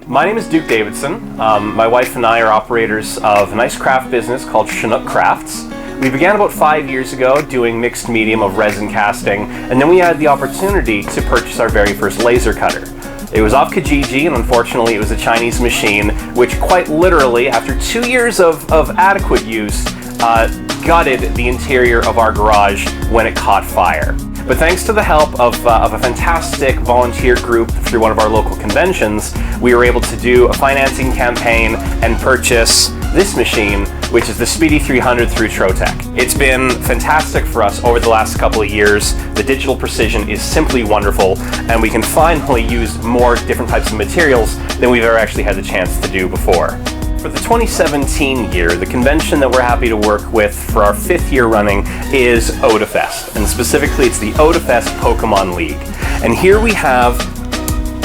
My name is Duke Davidson. My wife and I are operators of a nice craft business called Chinook Crafts. We began about 5 years ago doing mixed medium of resin casting, and then we had the opportunity to purchase our very first laser cutter. It was off Kijiji, and unfortunately it was a Chinese machine, which quite literally, after 2 years of adequate use, gutted the interior of our garage when it caught fire. But thanks to the help of a fantastic volunteer group through one of our local conventions, we were able to do a financing campaign and purchase this machine, which is the Speedy 300 through Trotec. It's been fantastic for us over the last couple of years. The digital precision is simply wonderful, and we can finally use more different types of materials than we've ever actually had the chance to do before. For the 2017 year, the convention that we're happy to work with for our 5th year running is Odafest, and specifically it's the Odafest Pokemon League. And here we have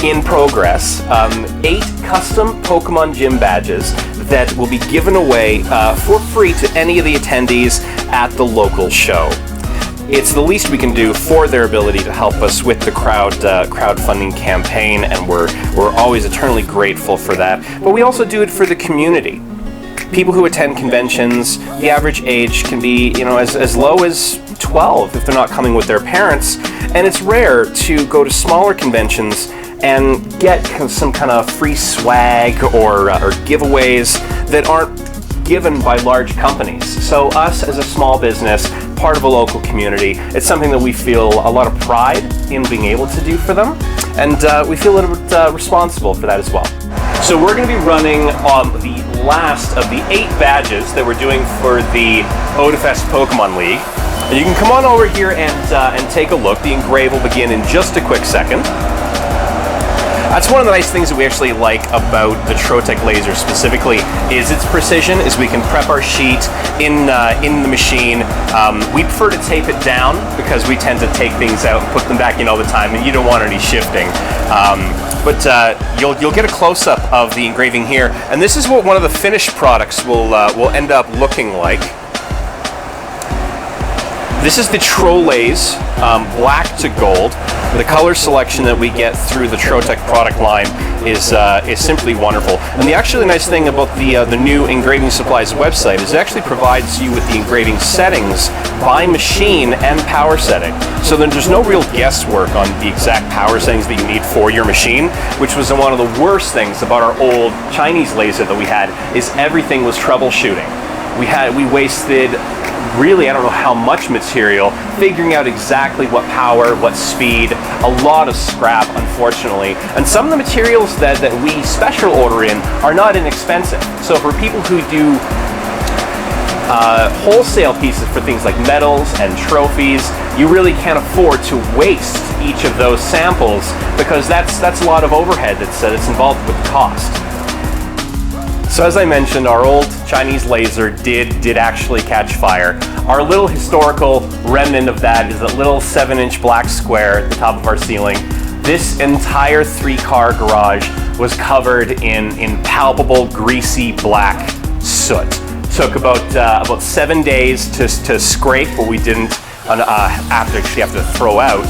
in progress 8 custom Pokemon gym badges that will be given away for free to any of the attendees at the local show. It's the least we can do for their ability to help us with the crowdfunding campaign, and we're always eternally grateful for that. But we also do it for the community. People who attend conventions, the average age can be, as low as 12 if they're not coming with their parents, and it's rare to go to smaller conventions and get some kind of free swag or giveaways that aren't given by large companies. So us as a small business, part of a local community, it's something that we feel a lot of pride in being able to do for them, and we feel a little bit responsible for that as well. So we're going to be running the last of the 8 badges that we're doing for the Odafest Pokemon League. And you can come on over here and take a look. The engrave will begin in just a quick second. That's one of the nice things that we actually like about the Trotec laser specifically, is its precision, is we can prep our sheet in the machine. We prefer to tape it down because we tend to take things out and put them back in all the time, and you don't want any shifting. But you'll get a close-up of the engraving here, and this is what one of the finished products will end up looking like. This is the Trollay's black to gold. The color selection that we get through the Trotec product line is simply wonderful. And the actually nice thing about the new Engraving Supplies website is it actually provides you with the engraving settings by machine and power setting. So then there's no real guesswork on the exact power settings that you need for your machine, which was one of the worst things about our old Chinese laser that we had, is everything was troubleshooting. We wasted really, I don't know how much material, figuring out exactly what power, what speed, a lot of scrap, unfortunately. And some of the materials that we special order in are not inexpensive. So for people who do wholesale pieces for things like medals and trophies, you really can't afford to waste each of those samples, because that's a lot of overhead that's involved with the cost. So as I mentioned, our old Chinese laser did actually catch fire. Our little historical remnant of that is a little 7-inch black square at the top of our ceiling. This entire 3-car garage was covered in palpable, greasy black soot. Took about 7 days to scrape, but we didn't actually have to throw out.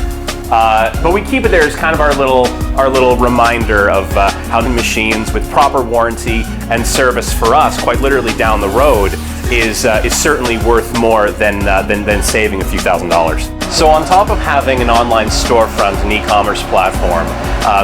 But we keep it there as kind of our little reminder of how the machines, with proper warranty and service for us, quite literally down the road, is certainly worth more than saving a few $1,000s. So on top of having an online storefront and e-commerce platform,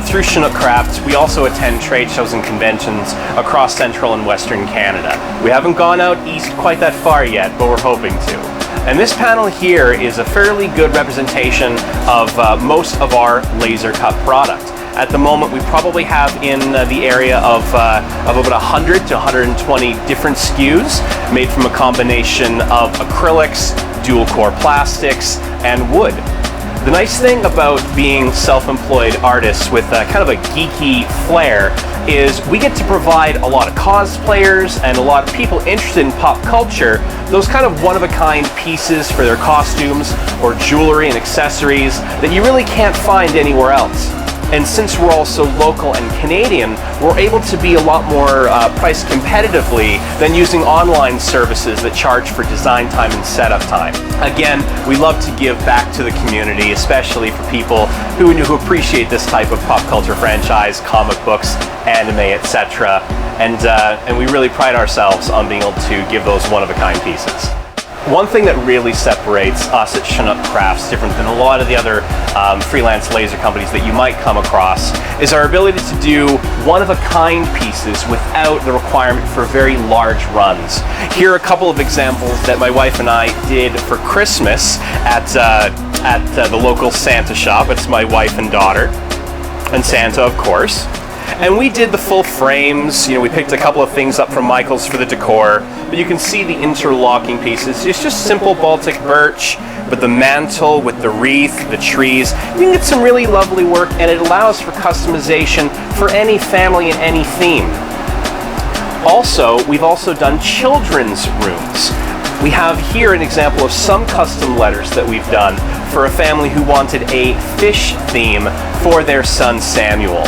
through Chinook Crafts, we also attend trade shows and conventions across central and western Canada. We haven't gone out east quite that far yet, but we're hoping to. And this panel here is a fairly good representation of most of our laser cut product. At the moment, we probably have in the area of about 100 to 120 different SKUs made from a combination of acrylics, dual core plastics, and wood. The nice thing about being self-employed artists with kind of a geeky flair is we get to provide a lot of cosplayers and a lot of people interested in pop culture those kind of one-of-a-kind pieces for their costumes or jewelry and accessories that you really can't find anywhere else. And since we're also local and Canadian, we're able to be a lot more priced competitively than using online services that charge for design time and setup time. Again, we love to give back to the community, especially for people who appreciate this type of pop culture franchise, comic books, anime, etc. And we really pride ourselves on being able to give those one-of-a-kind pieces. One thing that really separates us at Chinook Crafts, different than a lot of the other freelance laser companies that you might come across, is our ability to do one-of-a-kind pieces without the requirement for very large runs. Here are a couple of examples that my wife and I did for Christmas at the local Santa shop. It's my wife and daughter, and Santa, of course. And we did the full frames. We picked a couple of things up from Michael's for the decor, but you can see the interlocking pieces. It's just simple Baltic birch, but the mantle with the wreath, the trees. You can get some really lovely work, and it allows for customization for any family and any theme. Also, we've also done children's rooms. We have here an example of some custom letters that we've done for a family who wanted a fish theme for their son Samuel.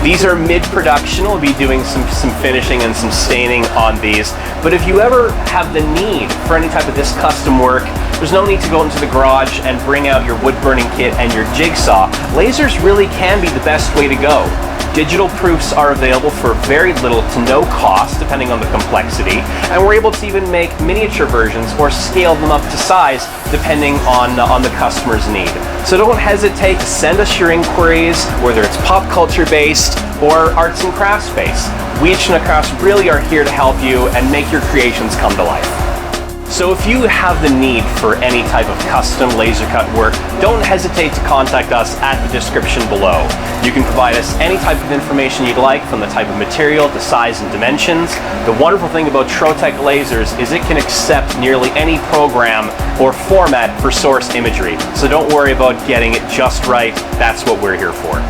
These are mid-production. We'll be doing some finishing and some staining on these. But if you ever have the need for any type of this custom work, there's no need to go into the garage and bring out your wood-burning kit and your jigsaw. Lasers really can be the best way to go. Digital proofs are available for very little to no cost, depending on the complexity, and we're able to even make miniature versions or scale them up to size, depending on the customer's need. So don't hesitate to send us your inquiries, whether it's pop culture based or arts and crafts based. We at Chinook Crafts really are here to help you and make your creations come to life. So if you have the need for any type of custom laser cut work, don't hesitate to contact us at the description below. You can provide us any type of information you'd like, from the type of material to size and dimensions. The wonderful thing about Trotec lasers is it can accept nearly any program or format for source imagery. So don't worry about getting it just right. That's what we're here for.